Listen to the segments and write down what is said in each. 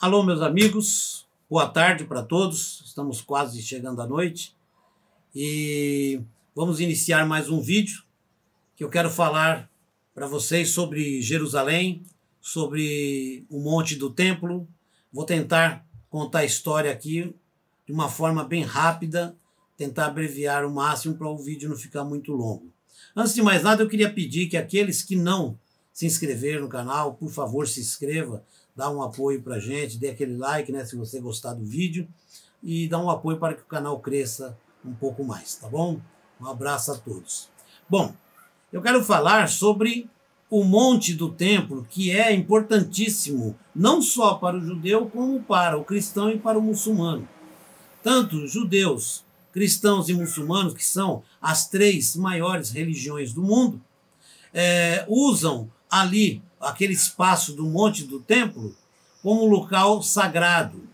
Alô, meus amigos, boa tarde para todos, estamos quase chegando à noite e vamos iniciar mais um vídeo que eu quero falar para vocês sobre Jerusalém, sobre o Monte do Templo. Vou tentar contar a história aqui de uma forma bem rápida, tentar abreviar o máximo para o vídeo não ficar muito longo. Antes de mais nada, eu queria pedir que aqueles que não se inscreveram no canal, por favor, se inscreva, dá um apoio para a gente, dê aquele like, né, se você gostar do vídeo, e dá um apoio para que o canal cresça um pouco mais, tá bom? Um abraço a todos. Bom, eu quero falar sobre o Monte do Templo, que é importantíssimo, não só para o judeu, como para o cristão e para o muçulmano. Tanto judeus, cristãos e muçulmanos, que são as três maiores religiões do mundo, usam ali aquele espaço do Monte do Templo como local sagrado.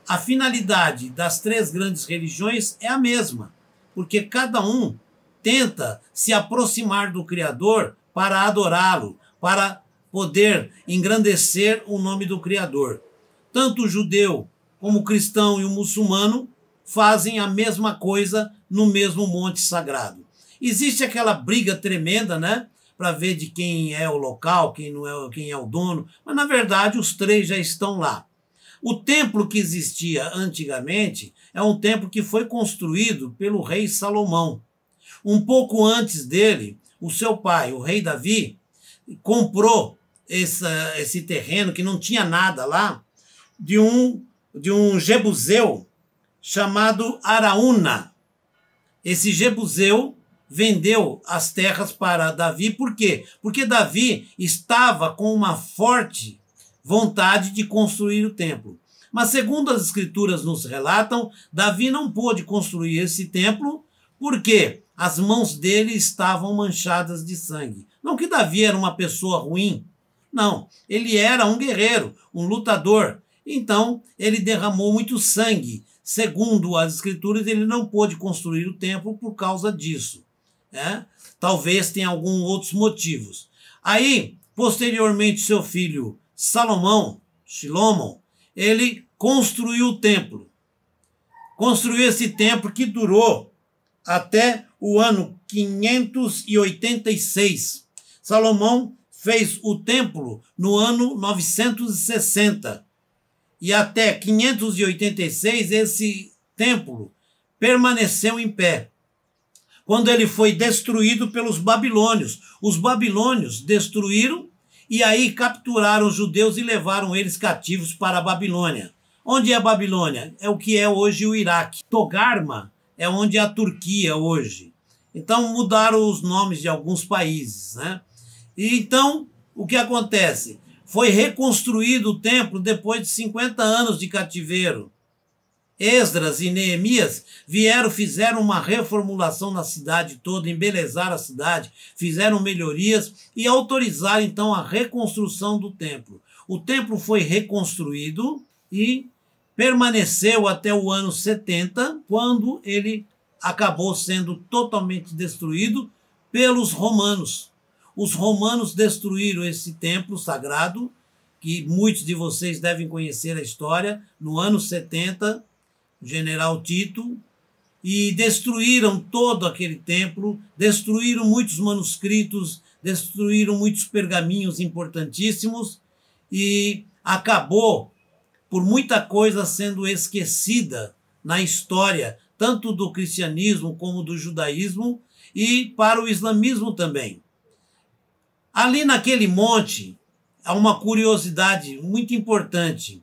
A finalidade das três grandes religiões é a mesma, porque cada um tenta se aproximar do Criador para adorá-lo, para poder engrandecer o nome do Criador. Tanto o judeu como o cristão e o muçulmano fazem a mesma coisa no mesmo monte sagrado. Existe aquela briga tremenda, né? Para ver de quem é o local, quem não é, quem é o dono, mas na verdade os três já estão lá. O templo que existia antigamente é um templo que foi construído pelo rei Salomão. Um pouco antes dele, o seu pai, o rei Davi, comprou esse terreno que não tinha nada lá, de um jebuseu chamado Araúna. Esse jebuseu vendeu as terras para Davi, por quê? Porque Davi estava com uma forte vontade de construir o templo. Mas segundo as escrituras nos relatam, Davi não pôde construir esse templo porque as mãos dele estavam manchadas de sangue. Não que Davi era uma pessoa ruim, não. Ele era um guerreiro, um lutador. Então, ele derramou muito sangue. Segundo as escrituras, ele não pôde construir o templo por causa disso. Talvez tenha alguns outros motivos. Aí, posteriormente, seu filho Salomão, ele construiu o templo. Construiu esse templo que durou até o ano 586. Salomão fez o templo no ano 960. E até 586 esse templo permaneceu em pé. Quando ele foi destruído pelos babilônios. Os babilônios destruíram e aí capturaram os judeus e levaram eles cativos para a Babilônia. Onde é a Babilônia? É o que é hoje o Iraque. Togarma é onde é a Turquia hoje. Então mudaram os nomes de alguns países, né? E então, o que acontece? Foi reconstruído o templo depois de 50 anos de cativeiro. Esdras e Neemias fizeram uma reformulação na cidade toda, embelezaram a cidade, fizeram melhorias e autorizaram então a reconstrução do templo. O templo foi reconstruído e permaneceu até o ano 70, quando ele acabou sendo totalmente destruído pelos romanos. Os romanos destruíram esse templo sagrado, que muitos de vocês devem conhecer a história, no ano 70, o general Tito, e destruíram todo aquele templo, destruíram muitos manuscritos, destruíram muitos pergaminhos importantíssimos e acabou por muita coisa sendo esquecida na história, tanto do cristianismo como do judaísmo e para o islamismo também. Ali naquele monte há uma curiosidade muito importante.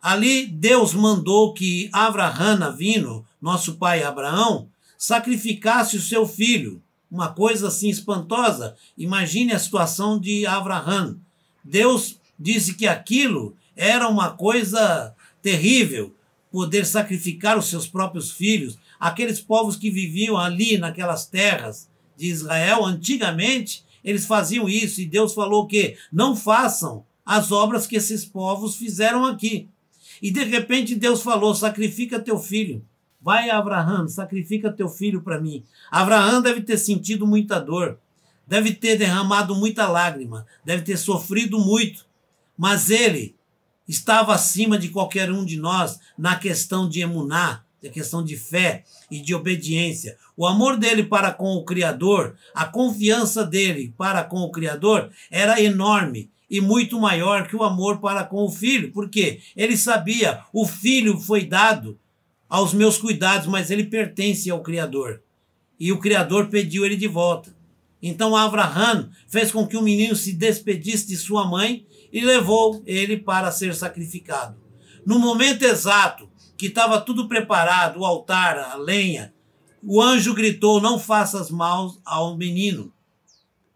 Ali Deus mandou que Avraham Avinu, nosso pai Abraão, sacrificasse o seu filho. Uma coisa assim espantosa. Imagine a situação de Avraham. Deus disse que aquilo era uma coisa terrível, poder sacrificar os seus próprios filhos. Aqueles povos que viviam ali naquelas terras de Israel, antigamente, eles faziam isso. E Deus falou que não façam as obras que esses povos fizeram aqui. E de repente Deus falou, sacrifica teu filho. Vai, Avraham, sacrifica teu filho para mim. Avraham deve ter sentido muita dor, deve ter derramado muita lágrima, deve ter sofrido muito. Mas ele estava acima de qualquer um de nós na questão de emuná, na questão de fé e de obediência. O amor dele para com o Criador, a confiança dele para com o Criador era enorme e muito maior que o amor para com o filho, porque ele sabia, o filho foi dado aos meus cuidados, mas ele pertence ao Criador. E o Criador pediu ele de volta. Então Abraham fez com que o menino se despedisse de sua mãe e levou ele para ser sacrificado. No momento exato que estava tudo preparado, o altar, a lenha, o anjo gritou: não faças mal ao menino.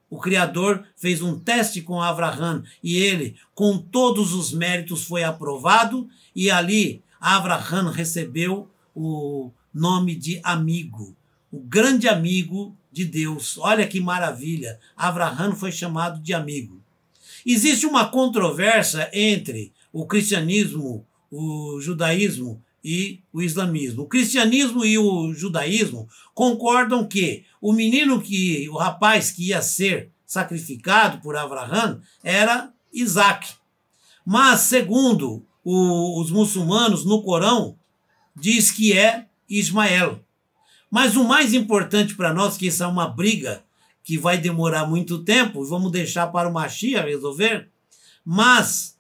O Criador fez um teste com Abraham e ele, com todos os méritos, foi aprovado, e ali Abraham recebeu o nome de amigo, o grande amigo de Deus. Olha que maravilha, Abraham foi chamado de amigo. Existe uma controvérsia entre o cristianismo, o judaísmo e o islamismo. O cristianismo e o judaísmo concordam que o rapaz que ia ser sacrificado por Abraham era Isaac. Mas, segundo os muçulmanos, no Corão, diz que é Ismael. Mas o mais importante para nós, que isso é uma briga que vai demorar muito tempo, vamos deixar para o Mashiach resolver, mas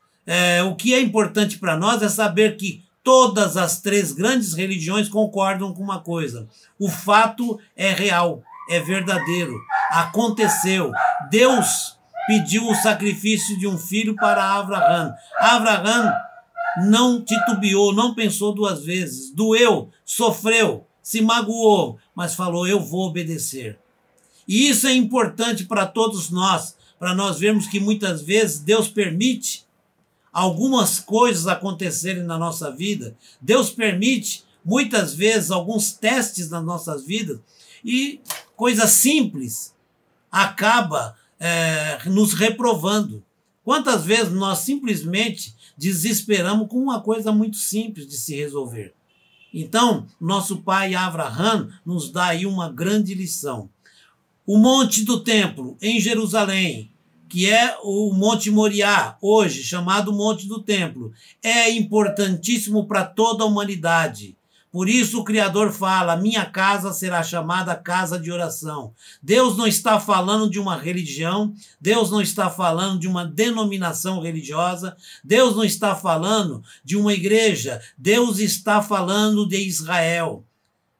o que é importante para nós é saber que todas as três grandes religiões concordam com uma coisa: o fato é real, é verdadeiro, aconteceu. Deus pediu o sacrifício de um filho para Abraham. Abraham não titubeou, não pensou duas vezes, doeu, sofreu, se magoou, mas falou: eu vou obedecer. E isso é importante para todos nós, para nós vermos que muitas vezes Deus permite algumas coisas acontecerem na nossa vida. Deus permite muitas vezes alguns testes nas nossas vidas e coisa simples acaba nos reprovando. Quantas vezes nós simplesmente desesperamos com uma coisa muito simples de se resolver? Então, nosso pai Abraham nos dá aí uma grande lição. O Monte do Templo, em Jerusalém, que é o Monte Moriá, hoje chamado Monte do Templo, é importantíssimo para toda a humanidade. Por isso o Criador fala: minha casa será chamada casa de oração. Deus não está falando de uma religião, Deus não está falando de uma denominação religiosa, Deus não está falando de uma igreja, Deus está falando de Israel.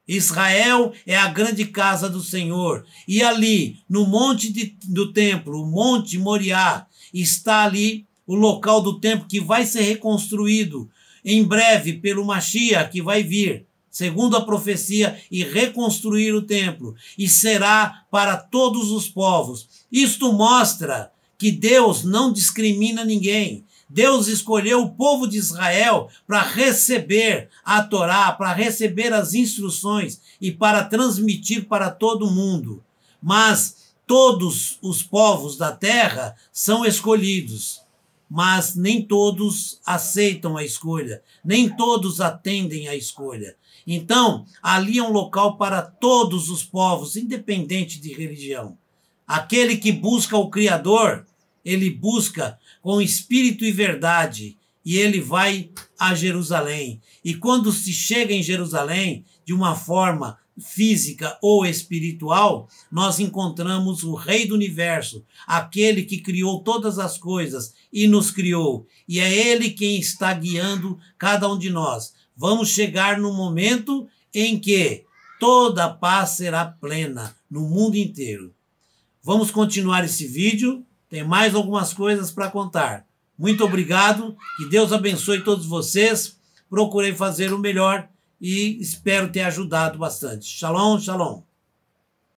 Israel é a grande casa do Senhor. E ali, no monte do templo, o Monte Moriá, está ali o local do templo que vai ser reconstruído em breve pelo Mashiach, que vai vir, segundo a profecia, e reconstruir o templo. E será para todos os povos. Isto mostra que Deus não discrimina ninguém. Deus escolheu o povo de Israel para receber a Torá, para receber as instruções e para transmitir para todo mundo. Mas todos os povos da terra são escolhidos, mas nem todos aceitam a escolha, nem todos atendem à escolha. Então, ali é um local para todos os povos, independente de religião. Aquele que busca o Criador, ele busca com espírito e verdade, e ele vai a Jerusalém. E quando se chega em Jerusalém, de uma forma física ou espiritual, nós encontramos o Rei do Universo, aquele que criou todas as coisas e nos criou. E é ele quem está guiando cada um de nós. Vamos chegar no momento em que toda a paz será plena no mundo inteiro. Vamos continuar esse vídeo. Tem mais algumas coisas para contar. Muito obrigado, que Deus abençoe todos vocês. Procurei fazer o melhor e espero ter ajudado bastante. Shalom, shalom.